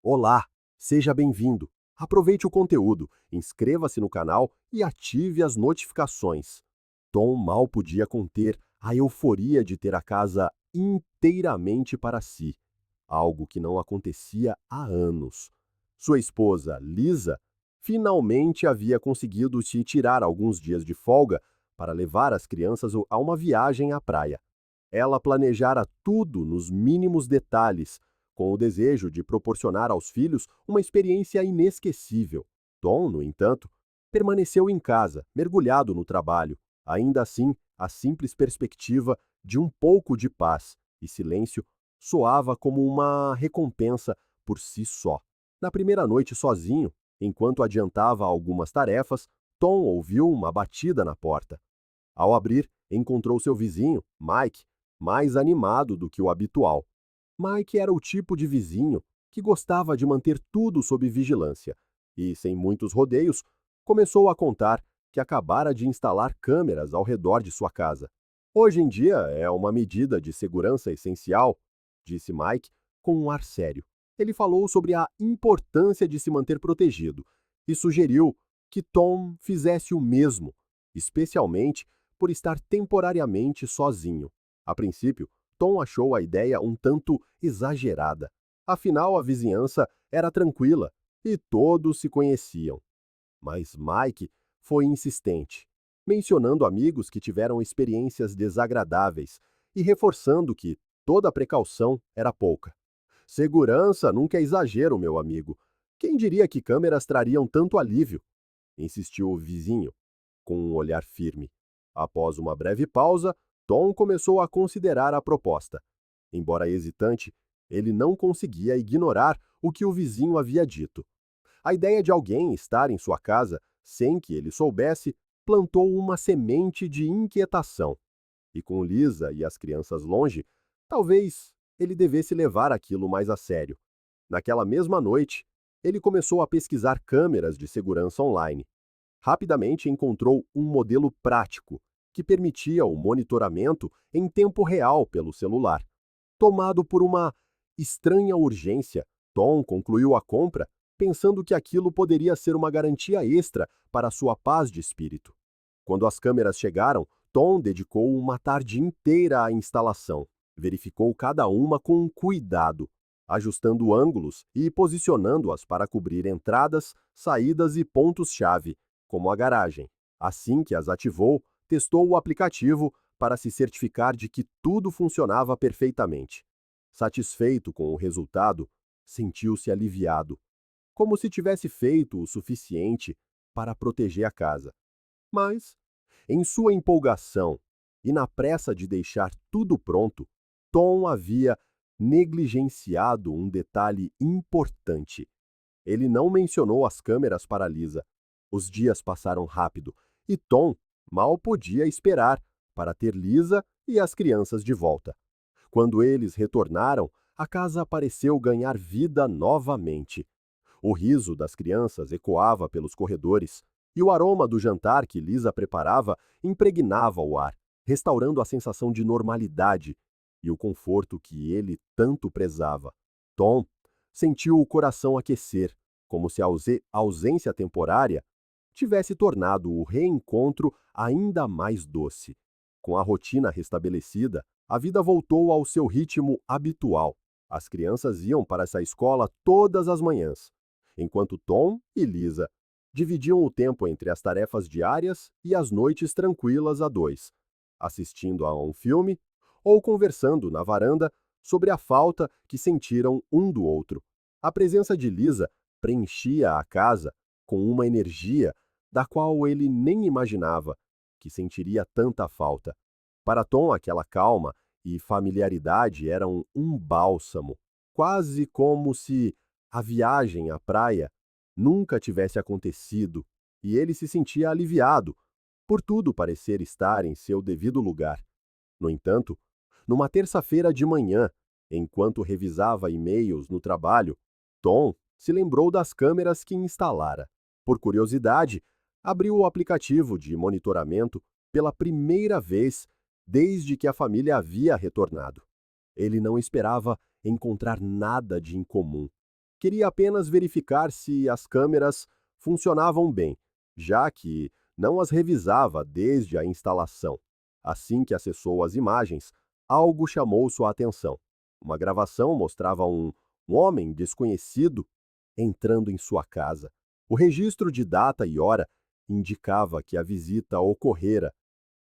Olá, seja bem-vindo. Aproveite o conteúdo, inscreva-se no canal e ative as notificações. Tom mal podia conter a euforia de ter a casa inteiramente para si, algo que não acontecia há anos. Sua esposa, Lisa, finalmente havia conseguido se tirar alguns dias de folga para levar as crianças a uma viagem à praia. Ela planejara tudo nos mínimos detalhes, com o desejo de proporcionar aos filhos uma experiência inesquecível. Tom, no entanto, permaneceu em casa, mergulhado no trabalho. Ainda assim, a simples perspectiva de um pouco de paz e silêncio soava como uma recompensa por si só. Na primeira noite sozinho, enquanto adiantava algumas tarefas, Tom ouviu uma batida na porta. Ao abrir, encontrou seu vizinho, Mike, mais animado do que o habitual. Mike era o tipo de vizinho que gostava de manter tudo sob vigilância e, sem muitos rodeios, começou a contar que acabara de instalar câmeras ao redor de sua casa. Hoje em dia é uma medida de segurança essencial, disse Mike com um ar sério. Ele falou sobre a importância de se manter protegido e sugeriu que Tom fizesse o mesmo, especialmente por estar temporariamente sozinho. A princípio, Tom achou a ideia um tanto exagerada. Afinal, a vizinhança era tranquila e todos se conheciam. Mas Mike foi insistente, mencionando amigos que tiveram experiências desagradáveis e reforçando que toda precaução era pouca. Segurança nunca é exagero, meu amigo. Quem diria que câmeras trariam tanto alívio? Insistiu o vizinho, com um olhar firme. Após uma breve pausa, Tom começou a considerar a proposta. Embora hesitante, ele não conseguia ignorar o que o vizinho havia dito. A ideia de alguém estar em sua casa sem que ele soubesse plantou uma semente de inquietação. E com Lisa e as crianças longe, talvez ele devesse levar aquilo mais a sério. Naquela mesma noite, ele começou a pesquisar câmeras de segurança online. Rapidamente encontrou um modelo prático que permitia o monitoramento em tempo real pelo celular. Tomado por uma estranha urgência, Tom concluiu a compra pensando que aquilo poderia ser uma garantia extra para sua paz de espírito. Quando as câmeras chegaram, Tom dedicou uma tarde inteira à instalação. Verificou cada uma com cuidado, ajustando ângulos e posicionando-as para cobrir entradas, saídas e pontos-chave, como a garagem. Assim que as ativou, testou o aplicativo para se certificar de que tudo funcionava perfeitamente. Satisfeito com o resultado, sentiu-se aliviado, como se tivesse feito o suficiente para proteger a casa. Mas, em sua empolgação e na pressa de deixar tudo pronto, Tom havia negligenciado um detalhe importante. Ele não mencionou as câmeras para Lisa. Os dias passaram rápido e Tom mal podia esperar para ter Lisa e as crianças de volta. Quando eles retornaram, a casa pareceu ganhar vida novamente. O riso das crianças ecoava pelos corredores, e o aroma do jantar que Lisa preparava impregnava o ar, restaurando a sensação de normalidade e o conforto que ele tanto prezava. Tom sentiu o coração aquecer, como se a ausência temporária tivesse tornado o reencontro ainda mais doce. Com a rotina restabelecida, a vida voltou ao seu ritmo habitual. As crianças iam para essa escola todas as manhãs, enquanto Tom e Lisa dividiam o tempo entre as tarefas diárias e as noites tranquilas a dois, assistindo a um filme ou conversando na varanda sobre a falta que sentiram um do outro. A presença de Lisa preenchia a casa com uma energia da qual ele nem imaginava que sentiria tanta falta. Para Tom, aquela calma e familiaridade eram um bálsamo, quase como se a viagem à praia nunca tivesse acontecido, e ele se sentia aliviado por tudo parecer estar em seu devido lugar. No entanto, numa terça-feira de manhã, enquanto revisava e-mails no trabalho, Tom se lembrou das câmeras que instalara. Por curiosidade, abriu o aplicativo de monitoramento pela primeira vez desde que a família havia retornado. Ele não esperava encontrar nada de incomum. Queria apenas verificar se as câmeras funcionavam bem, já que não as revisava desde a instalação. Assim que acessou as imagens, algo chamou sua atenção. Uma gravação mostrava um homem desconhecido entrando em sua casa. O registro de data e hora indicava que a visita ocorrera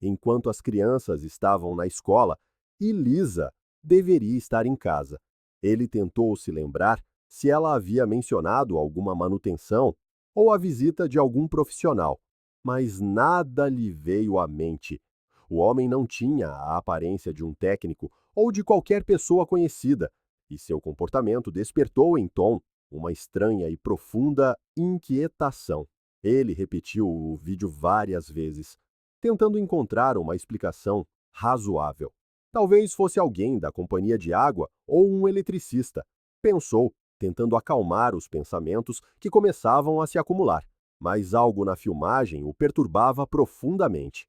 enquanto as crianças estavam na escola e Lisa deveria estar em casa. Ele tentou se lembrar se ela havia mencionado alguma manutenção ou a visita de algum profissional, mas nada lhe veio à mente. O homem não tinha a aparência de um técnico ou de qualquer pessoa conhecida, e seu comportamento despertou em Tom uma estranha e profunda inquietação. Ele repetiu o vídeo várias vezes, tentando encontrar uma explicação razoável. Talvez fosse alguém da companhia de água ou um eletricista, pensou, tentando acalmar os pensamentos que começavam a se acumular. Mas algo na filmagem o perturbava profundamente.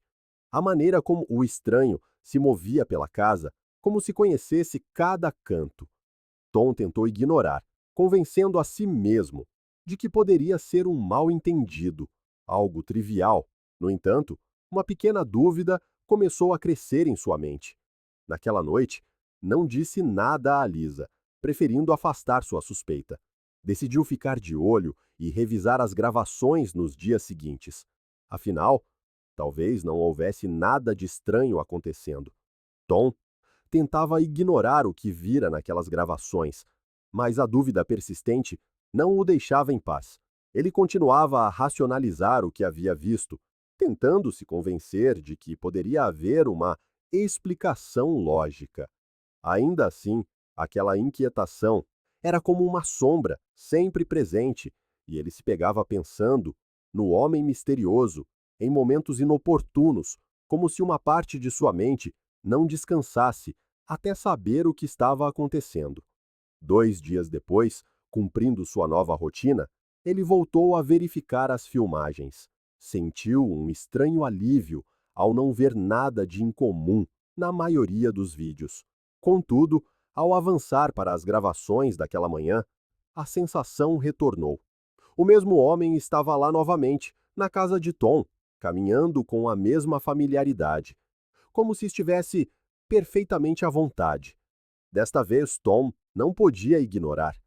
A maneira como o estranho se movia pela casa, como se conhecesse cada canto. Tom tentou ignorar, convencendo a si mesmo de que poderia ser um mal-entendido, algo trivial. No entanto, uma pequena dúvida começou a crescer em sua mente. Naquela noite, não disse nada a Lisa, preferindo afastar sua suspeita. Decidiu ficar de olho e revisar as gravações nos dias seguintes. Afinal, talvez não houvesse nada de estranho acontecendo. Tom tentava ignorar o que vira naquelas gravações, mas a dúvida persistente não o deixava em paz. Ele continuava a racionalizar o que havia visto, tentando se convencer de que poderia haver uma explicação lógica. Ainda assim, aquela inquietação era como uma sombra, sempre presente, e ele se pegava pensando no homem misterioso, em momentos inoportunos, como se uma parte de sua mente não descansasse até saber o que estava acontecendo. 2 dias depois, cumprindo sua nova rotina, ele voltou a verificar as filmagens. Sentiu um estranho alívio ao não ver nada de incomum na maioria dos vídeos. Contudo, ao avançar para as gravações daquela manhã, a sensação retornou. O mesmo homem estava lá novamente, na casa de Tom, caminhando com a mesma familiaridade, como se estivesse perfeitamente à vontade. Desta vez, Tom não podia ignorar.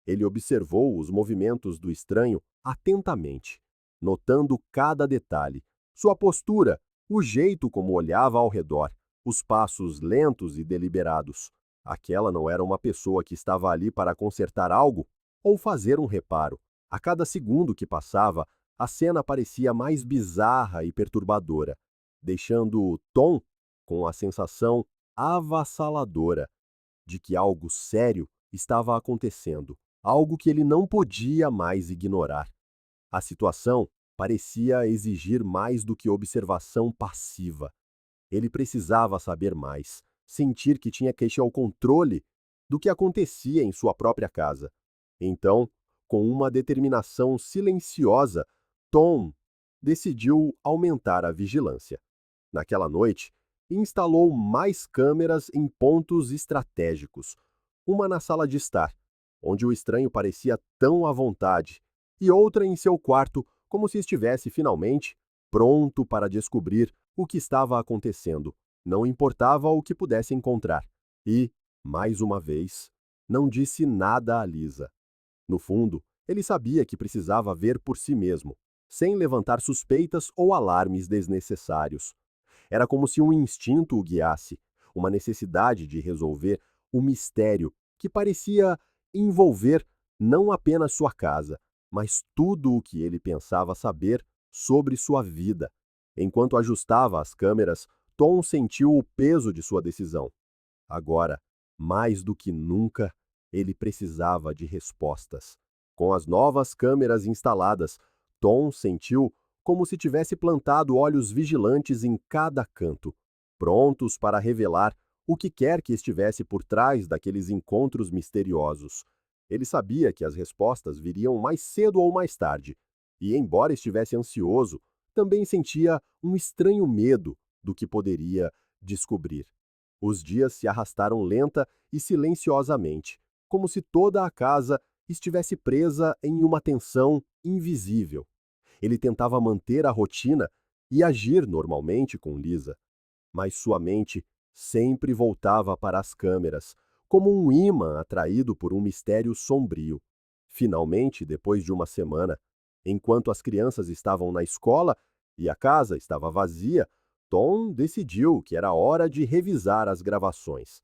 Ele observou os movimentos do estranho atentamente, notando cada detalhe, sua postura, o jeito como olhava ao redor, os passos lentos e deliberados. Aquela não era uma pessoa que estava ali para consertar algo ou fazer um reparo. A cada segundo que passava, a cena parecia mais bizarra e perturbadora, deixando Tom com a sensação avassaladora de que algo sério estava acontecendo, algo que ele não podia mais ignorar. A situação parecia exigir mais do que observação passiva. Ele precisava saber mais, sentir que tinha que ter o controle do que acontecia em sua própria casa. Então, com uma determinação silenciosa, Tom decidiu aumentar a vigilância. Naquela noite, instalou mais câmeras em pontos estratégicos, uma na sala de estar, onde o estranho parecia tão à vontade, e outra em seu quarto, como se estivesse finalmente pronto para descobrir o que estava acontecendo, não importava o que pudesse encontrar. E, mais uma vez, não disse nada a Lisa. No fundo, ele sabia que precisava ver por si mesmo, sem levantar suspeitas ou alarmes desnecessários. Era como se um instinto o guiasse, uma necessidade de resolver o mistério que parecia envolver não apenas sua casa, mas tudo o que ele pensava saber sobre sua vida. Enquanto ajustava as câmeras, Tom sentiu o peso de sua decisão. Agora, mais do que nunca, ele precisava de respostas. Com as novas câmeras instaladas, Tom sentiu como se tivesse plantado olhos vigilantes em cada canto, prontos para revelar o que quer que estivesse por trás daqueles encontros misteriosos. Ele sabia que as respostas viriam mais cedo ou mais tarde, e, embora estivesse ansioso, também sentia um estranho medo do que poderia descobrir. Os dias se arrastaram lenta e silenciosamente, como se toda a casa estivesse presa em uma tensão invisível. Ele tentava manter a rotina e agir normalmente com Lisa, mas sua mente sempre voltava para as câmeras, como um imã atraído por um mistério sombrio. Finalmente, depois de uma semana, enquanto as crianças estavam na escola e a casa estava vazia, Tom decidiu que era hora de revisar as gravações.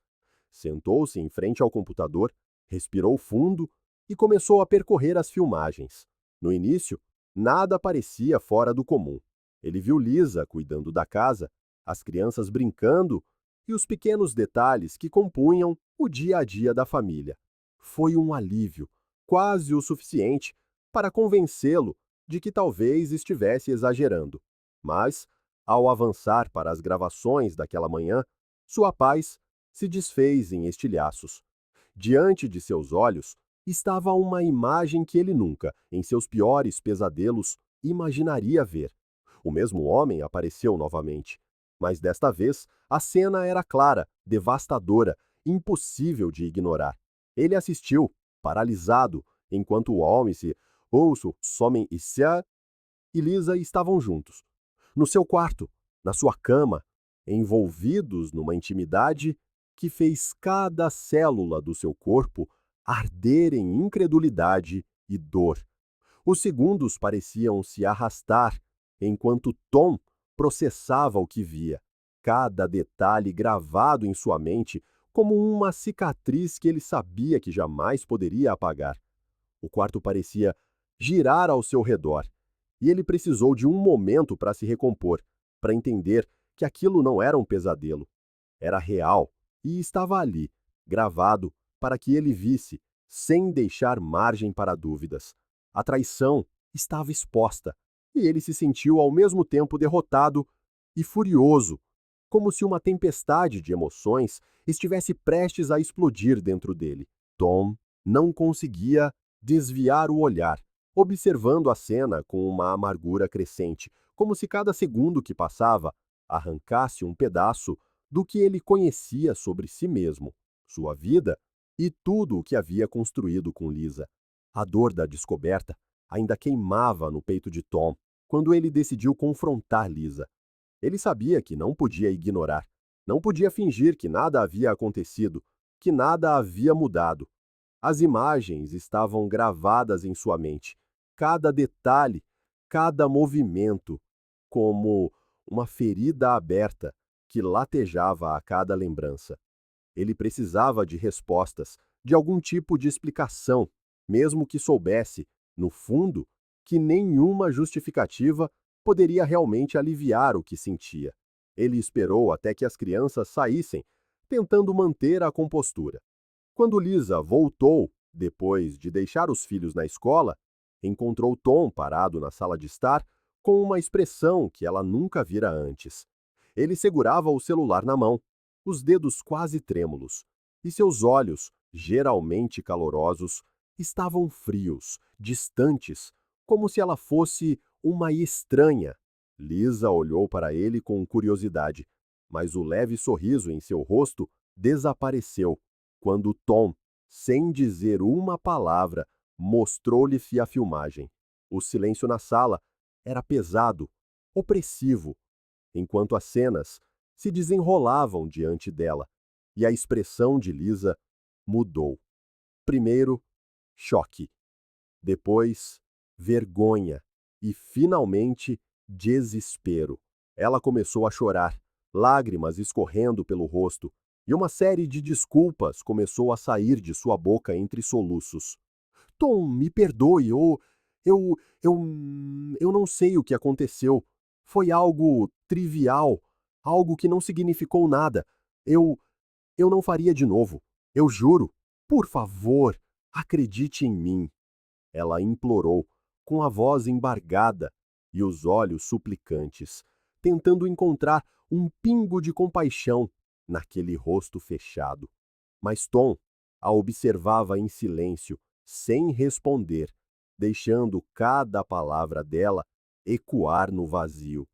Sentou-se em frente ao computador, respirou fundo e começou a percorrer as filmagens. No início, nada parecia fora do comum. Ele viu Lisa cuidando da casa, as crianças brincando e os pequenos detalhes que compunham o dia a dia da família. Foi um alívio, quase o suficiente para convencê-lo de que talvez estivesse exagerando. Mas, ao avançar para as gravações daquela manhã, sua paz se desfez em estilhaços. Diante de seus olhos estava uma imagem que ele nunca, em seus piores pesadelos, imaginaria ver. O mesmo homem apareceu novamente. Mas desta vez, a cena era clara, devastadora, impossível de ignorar. Ele assistiu, paralisado, enquanto Holmes, Ouço, Somen e Lisa estavam juntos. No seu quarto, na sua cama, envolvidos numa intimidade que fez cada célula do seu corpo arder em incredulidade e dor. Os segundos pareciam se arrastar enquanto Tom processava o que via, cada detalhe gravado em sua mente como uma cicatriz que ele sabia que jamais poderia apagar. O quarto parecia girar ao seu redor, e ele precisou de um momento para se recompor, para entender que aquilo não era um pesadelo. Era real e estava ali, gravado, para que ele visse, sem deixar margem para dúvidas. A traição estava exposta, e ele se sentiu ao mesmo tempo derrotado e furioso, como se uma tempestade de emoções estivesse prestes a explodir dentro dele. Tom não conseguia desviar o olhar, observando a cena com uma amargura crescente, como se cada segundo que passava arrancasse um pedaço do que ele conhecia sobre si mesmo, sua vida e tudo o que havia construído com Lisa. A dor da descoberta ainda queimava no peito de Tom quando ele decidiu confrontar Lisa. Ele sabia que não podia ignorar, não podia fingir que nada havia acontecido, que nada havia mudado. As imagens estavam gravadas em sua mente, cada detalhe, cada movimento, como uma ferida aberta que latejava a cada lembrança. Ele precisava de respostas, de algum tipo de explicação, mesmo que soubesse, no fundo, que nenhuma justificativa poderia realmente aliviar o que sentia. Ele esperou até que as crianças saíssem, tentando manter a compostura. Quando Lisa voltou, depois de deixar os filhos na escola, encontrou Tom parado na sala de estar com uma expressão que ela nunca vira antes. Ele segurava o celular na mão, os dedos quase trêmulos, e seus olhos, geralmente calorosos, estavam frios, distantes, como se ela fosse uma estranha. Lisa olhou para ele com curiosidade, mas o leve sorriso em seu rosto desapareceu quando Tom, sem dizer uma palavra, mostrou-lhe a filmagem. O silêncio na sala era pesado, opressivo, enquanto as cenas se desenrolavam diante dela, e a expressão de Lisa mudou. Primeiro, choque. Depois, vergonha. E, finalmente, desespero. Ela começou a chorar, lágrimas escorrendo pelo rosto, e uma série de desculpas começou a sair de sua boca entre soluços. Tom, me perdoe, eu, eu, eu não sei o que aconteceu. Foi algo trivial, algo que não significou nada. Eu, eu não faria de novo. Eu juro. Por favor, acredite em mim. Ela implorou, com a voz embargada e os olhos suplicantes, tentando encontrar um pingo de compaixão naquele rosto fechado. Mas Tom a observava em silêncio, sem responder, deixando cada palavra dela ecoar no vazio.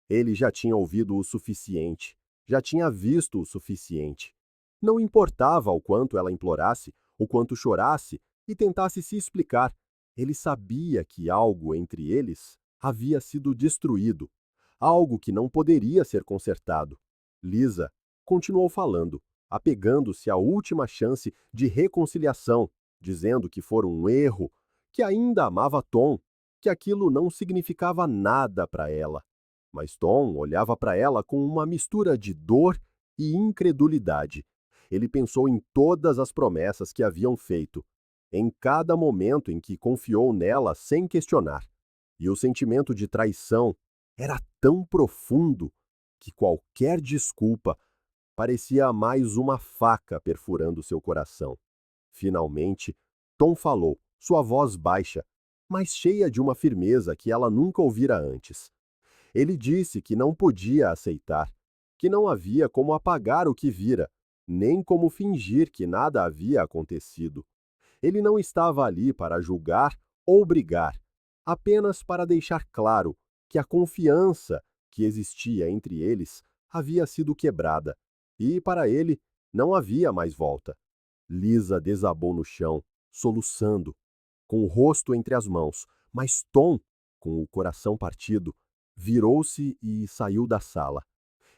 Ele já tinha ouvido o suficiente, já tinha visto o suficiente. Não importava o quanto ela implorasse, o quanto chorasse, e tentasse se explicar. Ele sabia que algo entre eles havia sido destruído, algo que não poderia ser consertado. Lisa continuou falando, apegando-se à última chance de reconciliação, dizendo que fora um erro, que ainda amava Tom, que aquilo não significava nada para ela. Mas Tom olhava para ela com uma mistura de dor e incredulidade. Ele pensou em todas as promessas que haviam feito, em cada momento em que confiou nela sem questionar. E o sentimento de traição era tão profundo que qualquer desculpa parecia mais uma faca perfurando seu coração. Finalmente, Tom falou, sua voz baixa, mas cheia de uma firmeza que ela nunca ouvira antes. Ele disse que não podia aceitar, que não havia como apagar o que vira, nem como fingir que nada havia acontecido. Ele não estava ali para julgar ou brigar, apenas para deixar claro que a confiança que existia entre eles havia sido quebrada, e para ele não havia mais volta. Lisa desabou no chão, soluçando, com o rosto entre as mãos, mas Tom, com o coração partido, virou-se e saiu da sala.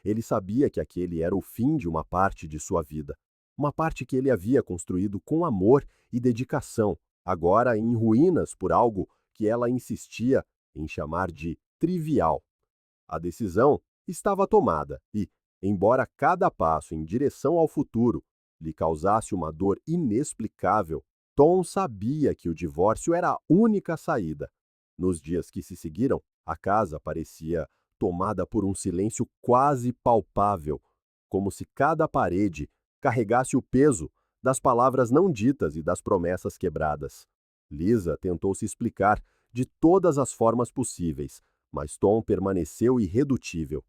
Ele sabia que aquele era o fim de uma parte de sua vida, uma parte que ele havia construído com amor e dedicação, agora em ruínas por algo que ela insistia em chamar de trivial. A decisão estava tomada e, embora cada passo em direção ao futuro lhe causasse uma dor inexplicável, Tom sabia que o divórcio era a única saída. Nos dias que se seguiram, a casa parecia tomada por um silêncio quase palpável, como se cada parede carregasse o peso das palavras não ditas e das promessas quebradas. Lisa tentou se explicar de todas as formas possíveis, mas Tom permaneceu irredutível.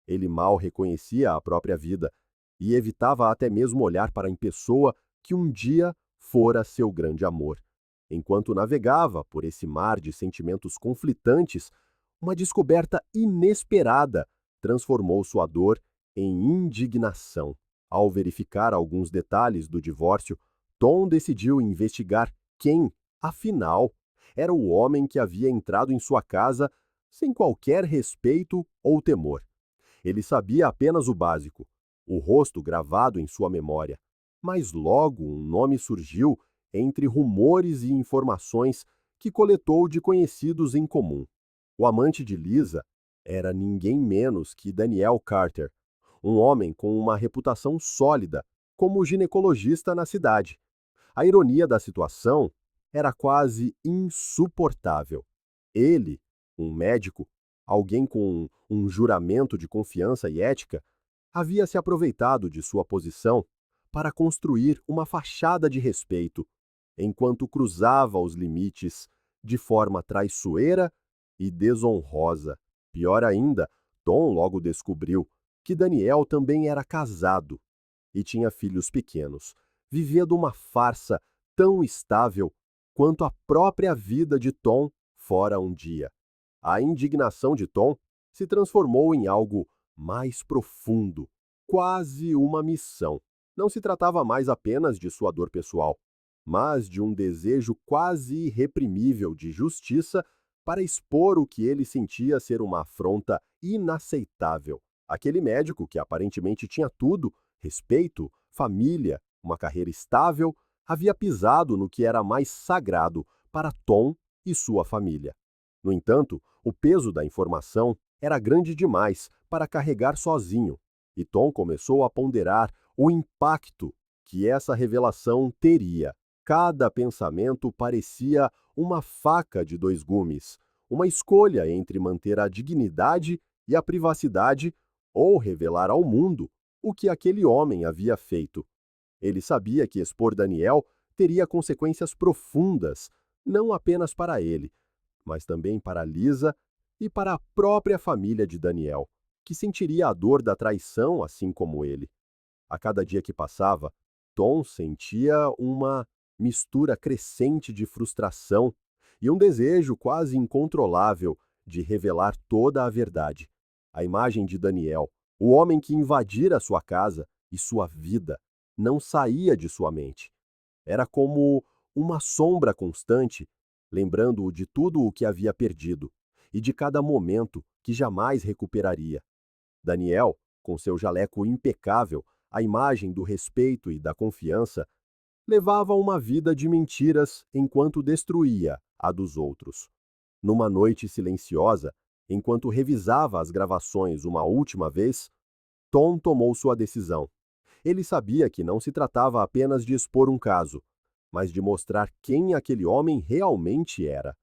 Ele mal reconhecia a própria vida e evitava até mesmo olhar para a pessoa que um dia fora seu grande amor. Enquanto navegava por esse mar de sentimentos conflitantes, uma descoberta inesperada transformou sua dor em indignação. Ao verificar alguns detalhes do divórcio, Tom decidiu investigar quem, afinal, era o homem que havia entrado em sua casa sem qualquer respeito ou temor. Ele sabia apenas o básico, o rosto gravado em sua memória, mas logo um nome surgiu entre rumores e informações que coletou de conhecidos em comum. O amante de Lisa era ninguém menos que Daniel Carter, um homem com uma reputação sólida como ginecologista na cidade. A ironia da situação era quase insuportável. Ele, um médico, alguém com um juramento de confiança e ética, havia se aproveitado de sua posição para construir uma fachada de respeito, enquanto cruzava os limites de forma traiçoeira e desonrosa. Pior ainda, Tom logo descobriu que Daniel também era casado e tinha filhos pequenos, vivendo uma farsa tão estável quanto a própria vida de Tom fora um dia. A indignação de Tom se transformou em algo mais profundo, quase uma missão. Não se tratava mais apenas de sua dor pessoal, mas de um desejo quase irreprimível de justiça para expor o que ele sentia ser uma afronta inaceitável. Aquele médico que aparentemente tinha tudo, respeito, família, uma carreira estável, havia pisado no que era mais sagrado para Tom e sua família. No entanto, o peso da informação era grande demais para carregar sozinho, e Tom começou a ponderar o impacto que essa revelação teria. Cada pensamento parecia uma faca de dois gumes, uma escolha entre manter a dignidade e a privacidade ou revelar ao mundo o que aquele homem havia feito. Ele sabia que expor Daniel teria consequências profundas, não apenas para ele, mas também para Lisa e para a própria família de Daniel, que sentiria a dor da traição assim como ele. A cada dia que passava, Tom sentia uma mistura crescente de frustração e um desejo quase incontrolável de revelar toda a verdade. A imagem de Daniel, o homem que invadira sua casa e sua vida, não saía de sua mente. Era como uma sombra constante, lembrando-o de tudo o que havia perdido e de cada momento que jamais recuperaria. Daniel, com seu jaleco impecável, a imagem do respeito e da confiança, levava uma vida de mentiras enquanto destruía a dos outros. Numa noite silenciosa, enquanto revisava as gravações uma última vez, Tom tomou sua decisão. Ele sabia que não se tratava apenas de expor um caso, mas de mostrar quem aquele homem realmente era.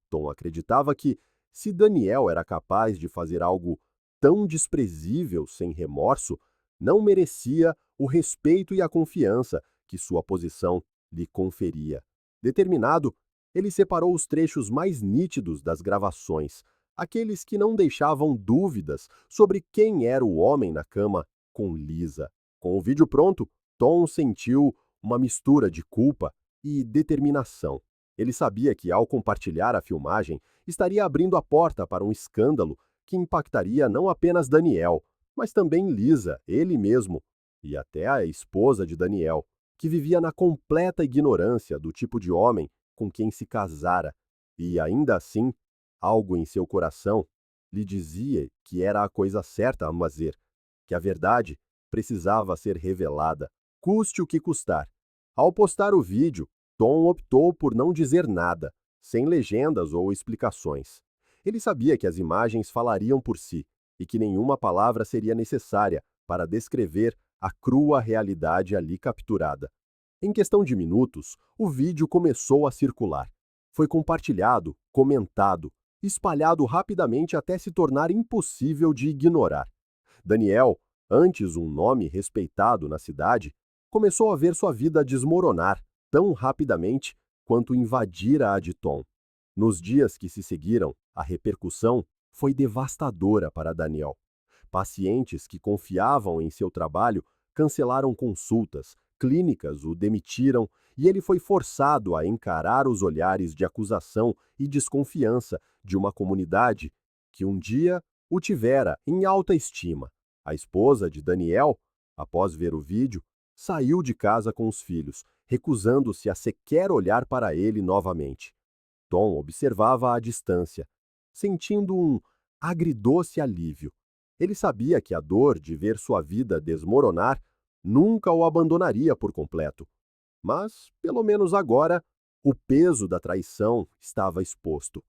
Tom acreditava que, se Daniel era capaz de fazer algo tão desprezível sem remorso, não merecia o respeito e a confiança que sua posição lhe conferia. Determinado, ele separou os trechos mais nítidos das gravações, aqueles que não deixavam dúvidas sobre quem era o homem na cama com Lisa. Com o vídeo pronto, Tom sentiu uma mistura de culpa e determinação. Ele sabia que, ao compartilhar a filmagem, estaria abrindo a porta para um escândalo que impactaria não apenas Daniel, mas também Lisa, ele mesmo, e até a esposa de Daniel, que vivia na completa ignorância do tipo de homem com quem se casara, e ainda assim, algo em seu coração lhe dizia que era a coisa certa a fazer, que a verdade precisava ser revelada, custe o que custar. Ao postar o vídeo, Tom optou por não dizer nada, sem legendas ou explicações. Ele sabia que as imagens falariam por si e que nenhuma palavra seria necessária para descrever a crua realidade ali capturada. Em questão de minutos, o vídeo começou a circular. Foi compartilhado, comentado, espalhado rapidamente até se tornar impossível de ignorar. Daniel, antes um nome respeitado na cidade, começou a ver sua vida desmoronar tão rapidamente quanto invadira a de Tom. Nos dias que se seguiram, a repercussão foi devastadora para Daniel. Pacientes que confiavam em seu trabalho cancelaram consultas, clínicas o demitiram e ele foi forçado a encarar os olhares de acusação e desconfiança de uma comunidade que um dia o tivera em alta estima. A esposa de Daniel, após ver o vídeo, saiu de casa com os filhos, recusando-se a sequer olhar para ele novamente. Tom observava à distância, sentindo um agridoce alívio. Ele sabia que a dor de ver sua vida desmoronar nunca o abandonaria por completo. Mas, pelo menos agora, o peso da traição estava exposto.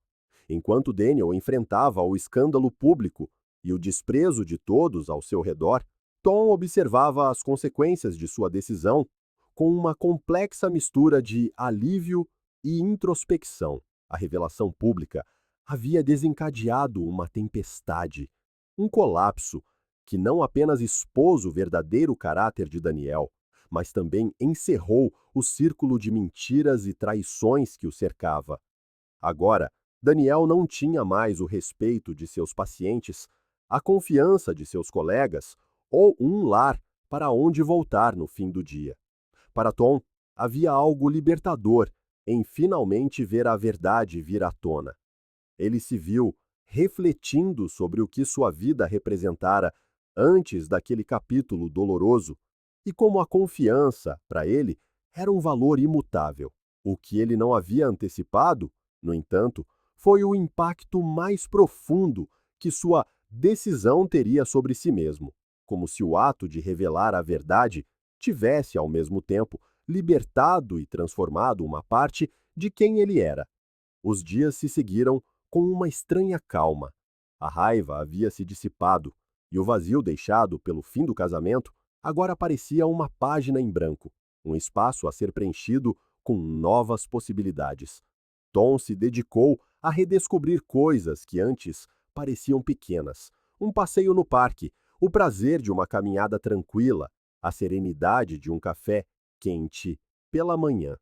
Enquanto Daniel enfrentava o escândalo público e o desprezo de todos ao seu redor, Tom observava as consequências de sua decisão com uma complexa mistura de alívio e introspecção. A revelação pública havia desencadeado uma tempestade, um colapso que não apenas expôs o verdadeiro caráter de Daniel, mas também encerrou o círculo de mentiras e traições que o cercava. Agora, Daniel não tinha mais o respeito de seus pacientes, a confiança de seus colegas ou um lar para onde voltar no fim do dia. Para Tom, havia algo libertador em finalmente ver a verdade vir à tona. Ele se viu refletindo sobre o que sua vida representara antes daquele capítulo doloroso e como a confiança, para ele, era um valor imutável. O que ele não havia antecipado, no entanto, foi o impacto mais profundo que sua decisão teria sobre si mesmo, como se o ato de revelar a verdade tivesse, ao mesmo tempo, libertado e transformado uma parte de quem ele era. Os dias se seguiram com uma estranha calma. A raiva havia se dissipado, e o vazio deixado pelo fim do casamento agora parecia uma página em branco, um espaço a ser preenchido com novas possibilidades. Tom se dedicou a redescobrir coisas que antes pareciam pequenas. Um passeio no parque, o prazer de uma caminhada tranquila, a serenidade de um café quente pela manhã.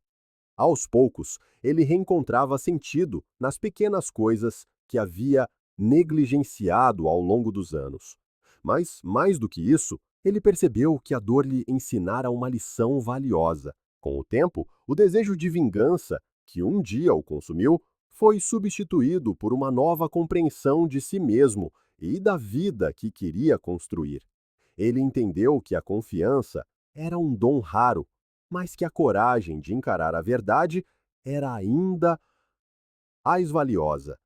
Aos poucos, ele reencontrava sentido nas pequenas coisas que havia negligenciado ao longo dos anos. Mas, mais do que isso, ele percebeu que a dor lhe ensinara uma lição valiosa. Com o tempo, o desejo de vingança, que um dia o consumiu, foi substituído por uma nova compreensão de si mesmo e da vida que queria construir. Ele entendeu que a confiança era um dom raro, mas que a coragem de encarar a verdade era ainda mais valiosa.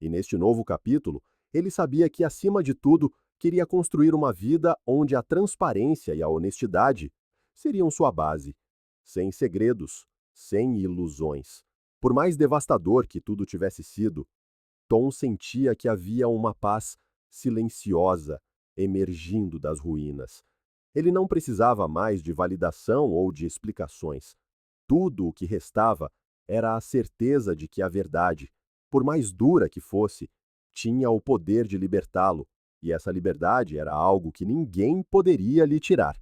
E neste novo capítulo, ele sabia que, acima de tudo, queria construir uma vida onde a transparência e a honestidade seriam sua base, sem segredos, sem ilusões. Por mais devastador que tudo tivesse sido, Tom sentia que havia uma paz silenciosa emergindo das ruínas. Ele não precisava mais de validação ou de explicações. Tudo o que restava era a certeza de que a verdade, por mais dura que fosse, tinha o poder de libertá-lo, e essa liberdade era algo que ninguém poderia lhe tirar.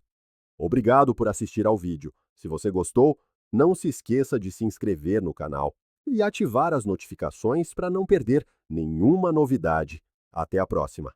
Obrigado por assistir ao vídeo. Se você gostou, não se esqueça de se inscrever no canal e ativar as notificações para não perder nenhuma novidade. Até a próxima!